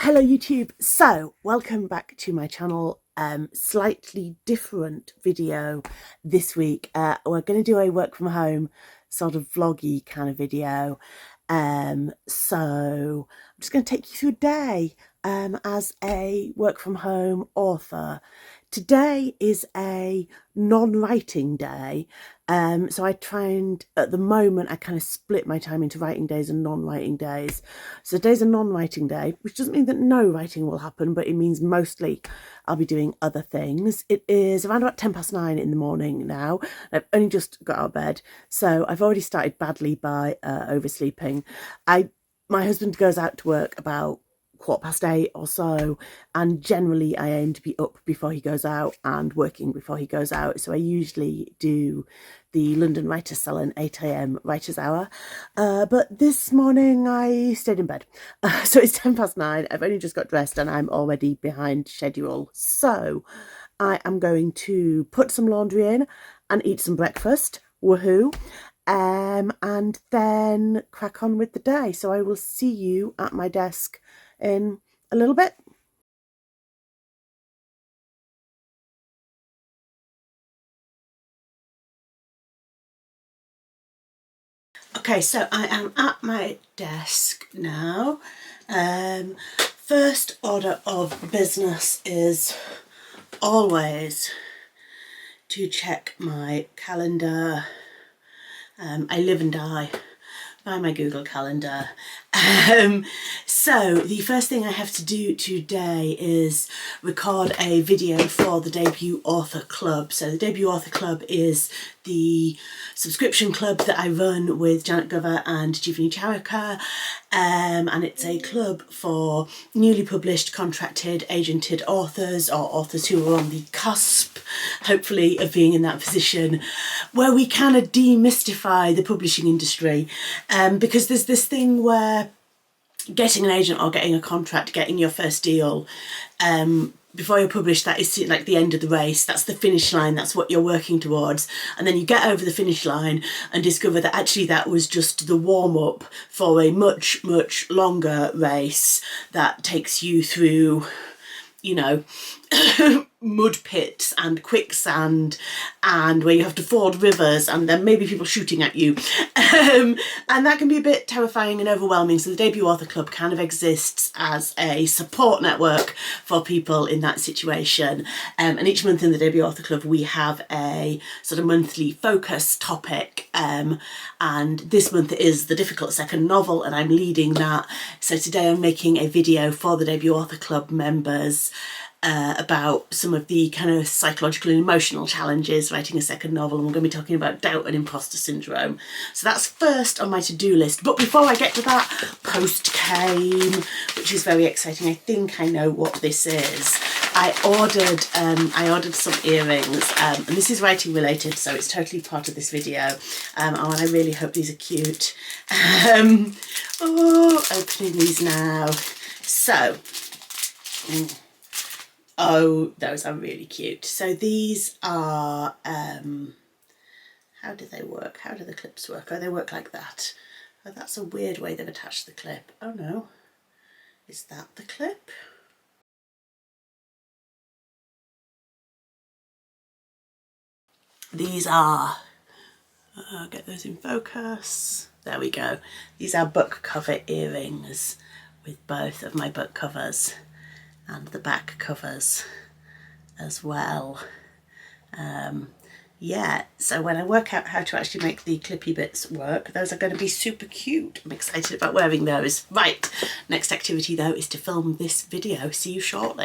Hello YouTube, so welcome back to my channel. Slightly different video this week. We're going to do a work from home sort of vloggy kind of video. So I'm just going to take you through a day as a work from home author. Today is a non-writing day, so I try and, at the moment, I kind of split my time into writing days and non-writing days. So today's a non-writing day, which doesn't mean that no writing will happen, but it means mostly I'll be doing other things. It is around about 9:10 in the morning now. I've only just got out of bed, so I've already started badly by oversleeping. My husband goes out to work about 8:15 or so, and generally I aim to be up before he goes out and working before he goes out. So I usually do the London Writers' Salon 8 a.m. writers' hour, but this morning I stayed in bed. So it's 9:10. I've only just got dressed and I'm already behind schedule. So I am going to put some laundry in and eat some breakfast. Woohoo! And then crack on with the day. So I will see you at my desk in a little bit. Okay, so I am at my desk now. First order of business is always to check my calendar. I live and die by my Google Calendar. So the first thing I have to do today is record a video for the Debut Author Club. So the Debut Author Club is the subscription club that I run with Janet Glover and Jivani Charaka, and it's a club for newly published, contracted, agented authors, or authors who are on the cusp, hopefully, of being in that position, where we kind of demystify the publishing industry, because there's this thing where getting an agent or getting a contract, getting your first deal, before you're published, that is like the end of the race. That's the finish line. That's what you're working towards. And then you get over the finish line and discover that actually that was just the warm up for a much, much longer race that takes you through, you know, mud pits and quicksand, and where you have to ford rivers, and then maybe people shooting at you, and that can be a bit terrifying and overwhelming. So the Debut Author Club kind of exists as a support network for people in that situation, and each month in the Debut Author Club we have a sort of monthly focus topic, and this month is the difficult second novel, and I'm leading that. So today I'm making a video for the Debut Author Club members about some of the kind of psychological and emotional challenges writing a second novel, and we're going to be talking about doubt and imposter syndrome. So that's first on my to-do list. But before I get to that, post came, which is very exciting. I think I know what this is. I ordered some earrings, and this is writing related, so it's totally part of this video, and I really hope these are cute. Opening these now. So, oh, those are really cute. So these are, how do they work? How do the clips work? Oh, they work like that. Oh, that's a weird way they've attached the clip. Oh no, is that the clip? These are, get those in focus. There we go. These are book cover earrings with both of my book covers and the back covers as well. Yeah, so when I work out how to actually make the clippy bits work, those are going to be super cute. I'm excited about wearing those. Right, next activity though is to film this video. See you shortly.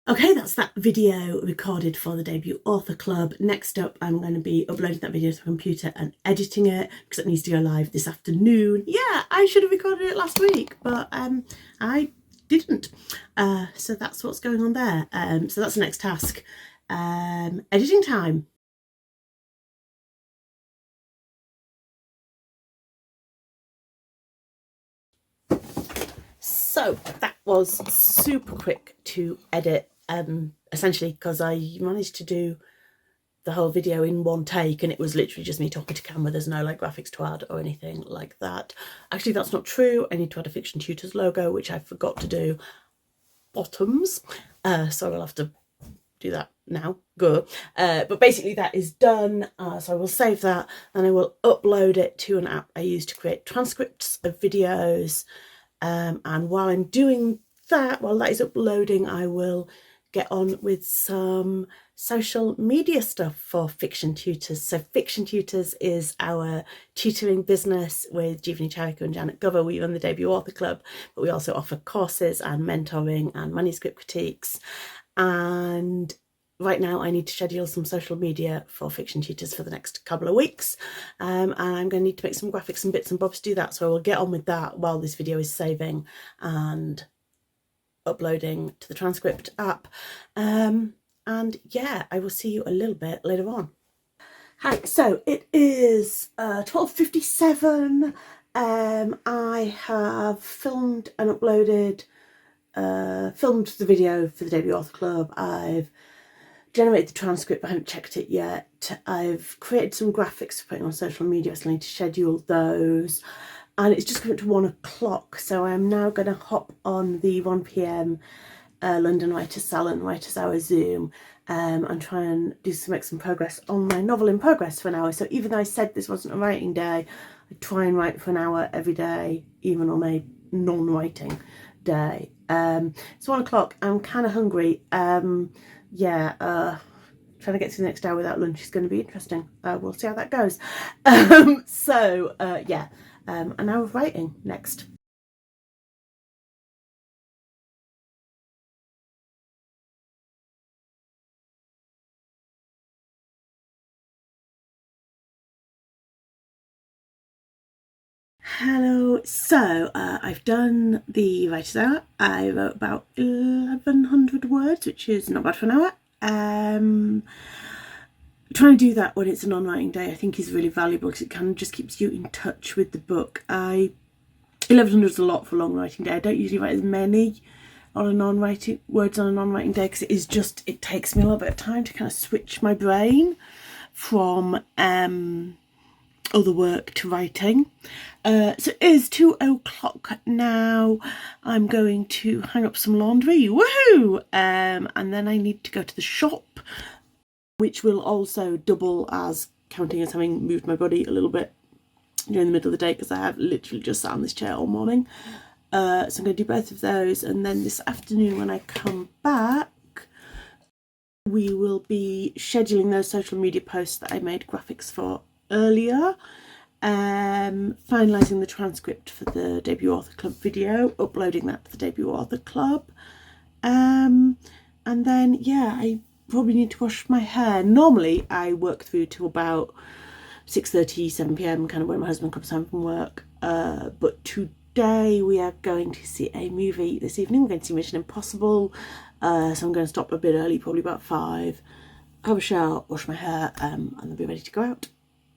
Okay, that's that video recorded for the Debut Author Club. Next up, I'm going to be uploading that video to the computer and editing it because it needs to go live this afternoon. Yeah, I should have recorded it last week, but I didn't. So that's what's going on there. So that's the next task. Editing time. So that was super quick to edit. essentially because I managed to do the whole video in one take, and it was literally just me talking to camera. There's no like graphics to add or anything like that. Actually, that's not true. I need to add a Fiction Tutors logo, which I forgot to do. Bottoms, so I'll have to do that now. Good. But basically that is done, so I will save that and I will upload it to an app I use to create transcripts of videos, and while I'm doing that, while that is uploading, I will get on with some social media stuff for Fiction Tutors. So Fiction Tutors is our tutoring business with Jeevani Charika and Janet Gover. We run the Debut Author Club, but we also offer courses and mentoring and manuscript critiques. And right now I need to schedule some social media for Fiction Tutors for the next couple of weeks, and I'm going to need to make some graphics and bits and bobs to do that, so I will get on with that while this video is saving and uploading to the transcript app. And yeah, I will see you a little bit later on. Hi, so it is 12:57. I have filmed and uploaded, filmed the video for the Debut Author Club. I've generated the transcript, I haven't checked it yet. I've created some graphics for putting on social media, so I need to schedule those. And it's just coming to 1 o'clock, so I am now going to hop on the 1 p.m. London Writers' Salon Writers' Hour Zoom, and try and make some progress on my novel in progress for an hour. So even though I said this wasn't a writing day, I try and write for an hour every day, even on a non-writing day. It's 1 o'clock, I'm kind of hungry. Yeah, trying to get through the next hour without lunch is going to be interesting. We'll see how that goes. Yeah. An hour of writing next. Hello, so I've done the Writer's Hour. I wrote about 1,100 words, which is not bad for an hour. Trying to do that when it's a non-writing day I think is really valuable, because it kind of just keeps you in touch with the book. 1,100 is a lot for a long writing day. I don't usually write as many on a non-writing words on a non-writing day, because it takes me a little bit of time to kind of switch my brain from other work to writing. So it is 2 o'clock now. I'm going to hang up some laundry, woohoo! And then I need to go to the shop, which will also double as counting as having moved my body a little bit during the middle of the day, because I have literally just sat on this chair all morning. So I'm going to do both of those, and then this afternoon when I come back, we will be scheduling those social media posts that I made graphics for earlier, finalising the transcript for the Debut Author Club video, uploading that to the Debut Author Club, and then yeah, I probably need to wash my hair. Normally I work through till about 6:30, 7 p.m, kind of when my husband comes home from work, but today we are going to see a movie this evening. We're going to see Mission Impossible, so I'm going to stop a bit early, probably about 5, have a shower, wash my hair, and then be ready to go out.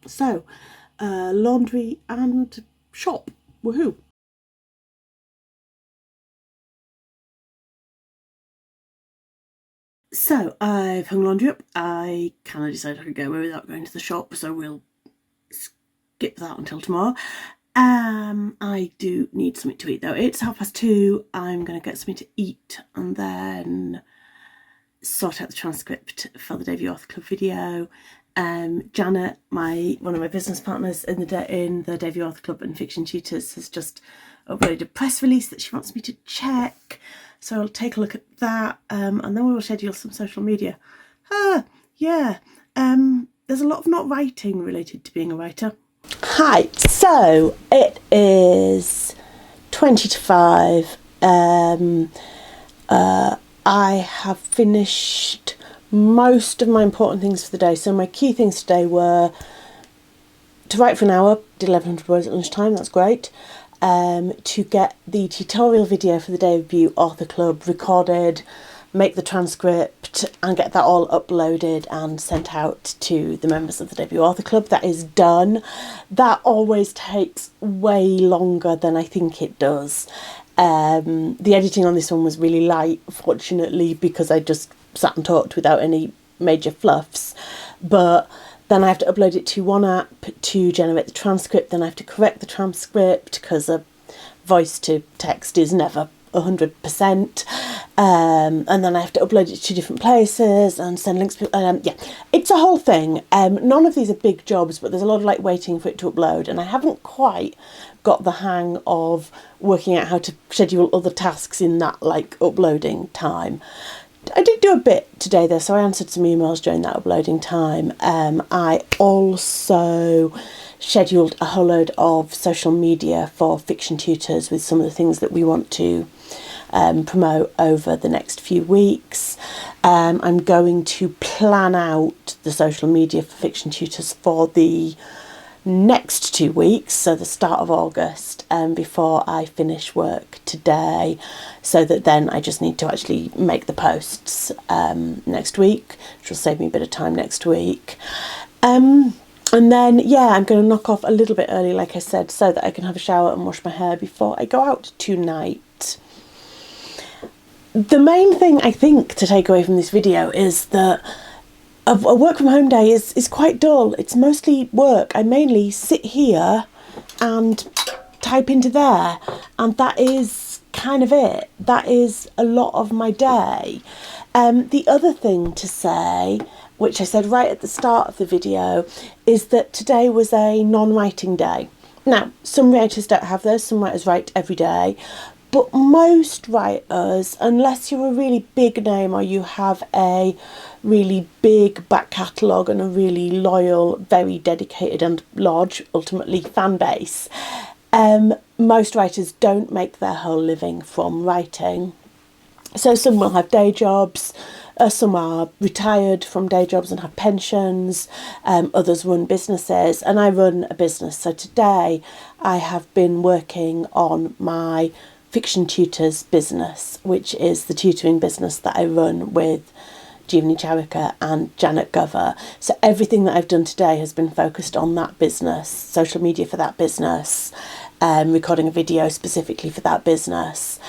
So laundry and shop, woohoo. So I've hung laundry up. I kind of decided I could get away without going to the shop, so we'll skip that until tomorrow. I do need something to eat though. It's 2:30. I'm going to get something to eat and then sort out the transcript for the Debut Author Club video. Janet, one of my business partners in the Debut Author Club and Fiction Tutors, has just uploaded a press release that she wants me to check. So I'll take a look at that, and then we will schedule some social media. Yeah, there's a lot of not writing related to being a writer. Hi, so it is 20 to 5. I have finished most of my important things for the day. So my key things today were to write for an hour, did 1,100 words at lunchtime, that's great. To get the tutorial video for the Debut Author Club recorded, make the transcript and get that all uploaded and sent out to the members of the Debut Author Club. That is done. That always takes way longer than I think it does. The editing on this one was really light, fortunately, because I just sat and talked without any major fluffs. But then I have to upload it to one app to generate the transcript. Then I have to correct the transcript because a voice to text is never 100%. And then I have to upload it to different places and send links. Yeah, it's a whole thing. None of these are big jobs, but there's a lot of like waiting for it to upload. And I haven't quite got the hang of working out how to schedule other tasks in that like uploading time. I did do a bit today though, so I answered some emails during that uploading time. I also scheduled a whole load of social media for fiction tutors with some of the things that we want to promote over the next few weeks. I'm going to plan out the social media for fiction tutors for the next 2 weeks, so the start of August, before I finish work today, so that then I just need to actually make the posts next week, which will save me a bit of time next week. And then, yeah, I'm going to knock off a little bit early, like I said, so that I can have a shower and wash my hair before I go out tonight. The main thing I think to take away from this video is that a work from home day is quite dull. It's mostly work. I mainly sit here and type into there, and that is kind of it. That is a lot of my day. The other thing to say, which I said right at the start of the video, is that today was a non-writing day. Now, some writers don't have those. Some writers write every day. But most writers, unless you're a really big name or you have a really big back catalogue and a really loyal, very dedicated and large, ultimately, fan base, most writers don't make their whole living from writing. So some will have day jobs, some are retired from day jobs and have pensions, others run businesses, and I run a business. So today I have been working on my Fiction Tutors business, which is the tutoring business that I run with Jeevani Charika and Janet Gover. So everything that I've done today has been focused on that business, social media for that business, recording a video specifically for that business.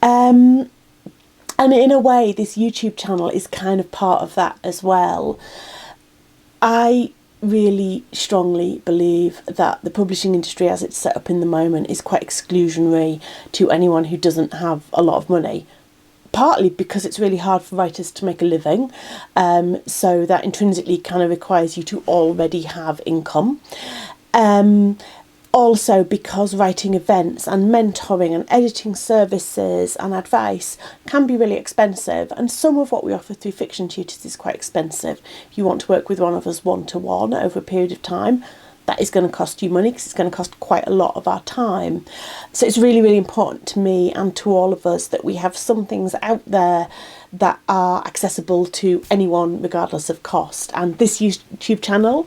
And in a way, this YouTube channel is kind of part of that as well. I really strongly believe that the publishing industry as it's set up in the moment is quite exclusionary to anyone who doesn't have a lot of money, partly because it's really hard for writers to make a living, so that intrinsically kind of requires you to already have income. Also because writing events and mentoring and editing services and advice can be really expensive, and some of what we offer through Fiction Tutors is quite expensive. If you want to work with one of us one-to-one over a period of time, that is going to cost you money because it's going to cost quite a lot of our time. So it's really, really important to me and to all of us that we have some things out there that are accessible to anyone regardless of cost. And this YouTube channel,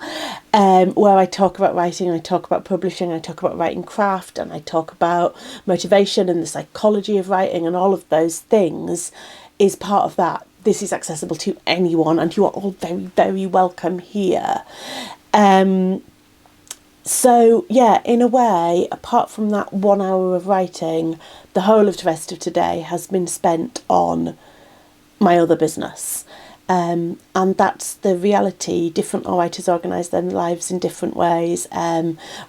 where I talk about writing, I talk about publishing, I talk about writing craft, and I talk about motivation and the psychology of writing and all of those things, is part of that. This is accessible to anyone, and you are all very, very welcome here. So yeah, in a way, apart from that 1 hour of writing, the whole of the rest of today has been spent on my other business. And that's the reality. Different writers organise their lives in different ways.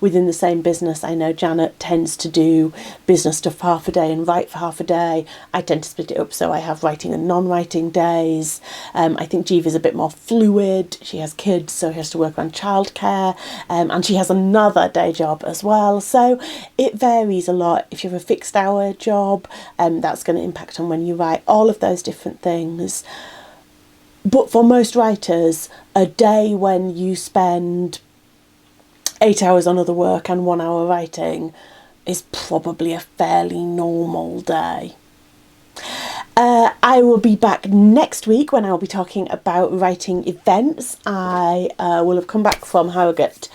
Within the same business, I know Janet tends to do business stuff for half a day and write for half a day. I tend to split it up, so I have writing and non-writing days. I think Jeev is a bit more fluid. She has kids, so she has to work around childcare, and she has another day job as well. So it varies a lot. If you have a fixed hour job, that's going to impact on when you write, all of those different things. But for most writers, a day when you spend 8 hours on other work and 1 hour writing is probably a fairly normal day. I will be back next week when I'll be talking about writing events. I will have come back from Harrogate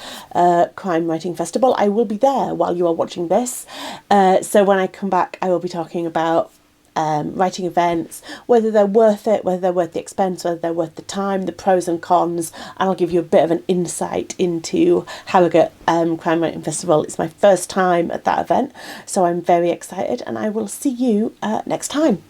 Crime Writing Festival. I will be there while you are watching this. So when I come back, I will be talking about writing events, whether they're worth it, whether they're worth the expense, whether they're worth the time, the pros and cons, and I'll give you a bit of an insight into Harrogate Crime Writing Festival. It's my first time at that event, so I'm very excited, and I will see you next time.